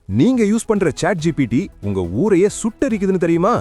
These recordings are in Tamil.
நீங்க யூஸ் பண்ற சாட் ஜிபிடி உங்க ஊரையே சுட்டரிக்குதுன்னு தெரியுமா?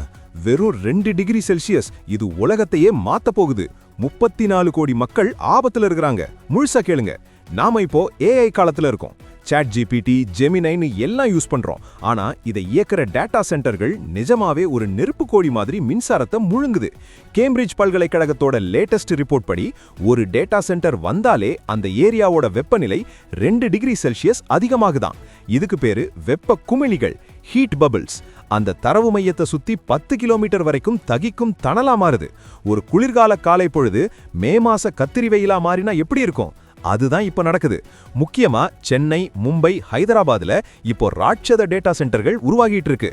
வெறும் 2 டிகிரி செல்சியஸ் இது உலகத்தையே மாத்த போகுது. 34 கோடி மக்கள் ஆபத்துல இருக்கிறாங்க. முழுசா கேளுங்க. நாம இப்போ ஏஐ காலத்துல இருக்கோம். சாட் ஜிபிடி, ஜெமினைன்னு எல்லாம் யூஸ் பண்றோம். ஆனா இதை இயக்குற டேட்டா சென்டர்கள் நிஜமாவே ஒரு நெருப்பு கோழி மாதிரி மின்சாரத்தை முழுங்குது. கேம்பிரிட்ஜ் பல்கலைக்கழகத்தோட லேட்டஸ்ட் ரிப்போர்ட் படி ஒரு டேட்டா சென்டர் வந்தாலே அந்த ஏரியாவோட வெப்பநிலை 2 டிகிரி செல்சியஸ் அதிகமாகுதான். இதுக்கு பேரு வெப்ப குமிழிகள், ஹீட் பபிள்ஸ். அந்த தரவு மையத்தை சுத்தி 10 கிலோமீட்டர் வரைக்கும் தகிக்கும் தணலா மாறுது. ஒரு குளிர்கால காலை பொழுது மே மாச கத்திரி வெயிலா மாறினா எப்படி இருக்கும்? அதுதான் இப்ப நடக்குது. முக்கியமா சென்னை, மும்பை, ஹைதராபாத்ல இப்போ ராட்சத டேட்டா சென்டர்கள் உருவாகிட்டு இருக்கு.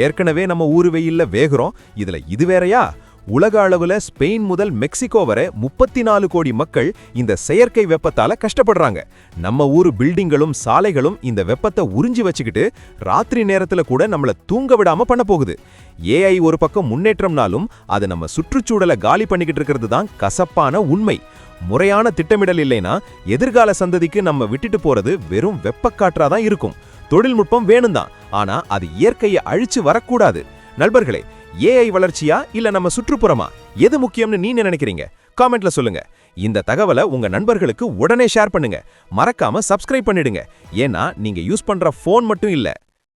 ஏற்கனவே நம்ம ஊரு வெயில்ல வேகுறோம். இதுல இது வேறயா? உலக அளவுல ஸ்பெயின் முதல் மெக்சிகோ வரை 34 கோடி மக்கள் இந்த செயற்கை வெப்பத்தால கஷ்டப்படுறாங்க. நம்ம ஊரு பில்டிங்களும் சாலைகளும் இந்த வெப்பத்தை உறிஞ்சி வச்சுக்கிட்டு ராத்திரி நேரத்துல கூட நம்மள தூங்க விடாம பண்ண போகுது. ஏஐ ஒரு பக்கம் முன்னேற்றம்னாலும் அது நம்ம சுற்றுச்சூழலை காலி பண்ணிக்கிட்டு இருக்கிறது தான் கசப்பான உண்மை. முறையான திட்டமிடல் இல்லைனா எதிர்கால சந்ததிக்கு நம்ம விட்டுட்டு போறது வெறும் வெப்பக்காற்றாதான் இருக்கும். தொழில்நுட்பம் வேணும் தான், ஆனா அது இயற்கையை அழிச்சு வரக்கூடாது. நண்பர்களே, ஏஐ வளர்ச்சியா இல்ல நம்ம சுற்றுப்புறமா, எது முக்கியம்னு நீங்க நினைக்கிறீங்க? காமெண்ட்ல சொல்லுங்க. இந்த தகவலை உங்க நண்பர்களுக்கு உடனே ஷேர் பண்ணுங்க. மறக்காம சப்ஸ்கிரைப் பண்ணிடுங்க. ஏன்னா நீங்க யூஸ் பண்ற போன் மட்டும் இல்ல,